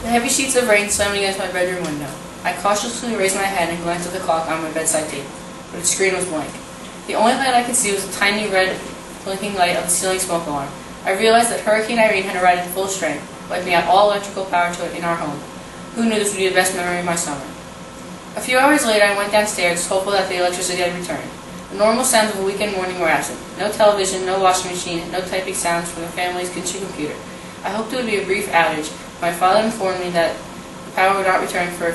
The heavy sheets of rain slammed against my bedroom window. I cautiously raised my head and glanced at the clock on my bedside table, but its screen was blank. The only light I could see was the tiny red blinking light of the ceiling smoke alarm. I realized that Hurricane Irene had arrived in full strength, wiping out all electrical power in our home. Who knew this would be the best memory of my summer? A few hours later, I went downstairs, hopeful that the electricity had returned. The normal sounds of a weekend morning were absent. No television, no washing machine, no typing sounds from the family's kitchen computer. I hoped it would be a brief outage, but my father informed me that the power would not return for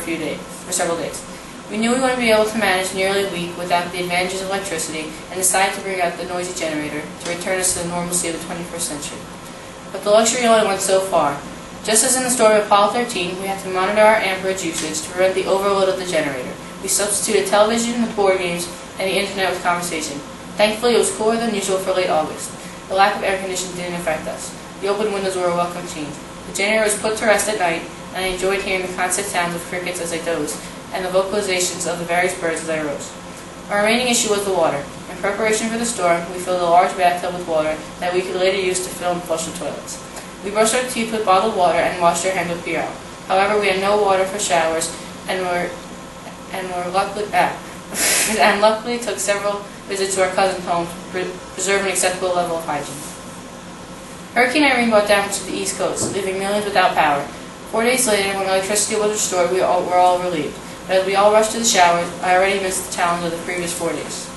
several days. We knew we wouldn't be able to manage nearly a week without the advantages of electricity, and decided to bring out the noisy generator to return us to the normalcy of the 21st century. But the luxury only went so far. Just as in the story of Apollo 13, we had to monitor our amperage usage to prevent the overload of the generator. We substituted television with board games and the internet with conversation. Thankfully, it was cooler than usual for late August. The lack of air conditioning didn't affect us. The open windows were a welcome change. The generator was put to rest at night, and I enjoyed hearing the constant sounds of crickets as I dozed, and the vocalizations of the various birds as I rose. Our remaining issue was the water. In preparation for the storm, we filled a large bathtub with water that we could later use to fill and flush the toilets. We brushed our teeth with bottled water and washed our hands with Purell. However, we had no water for showers, and luckily took several visits to our cousin's home to preserve an acceptable level of hygiene. Hurricane Irene brought damage to the East Coast, leaving millions without power. 4 days later, when electricity was restored, we were all relieved. But as we all rushed to the showers, I already missed the challenge of the previous 4 days.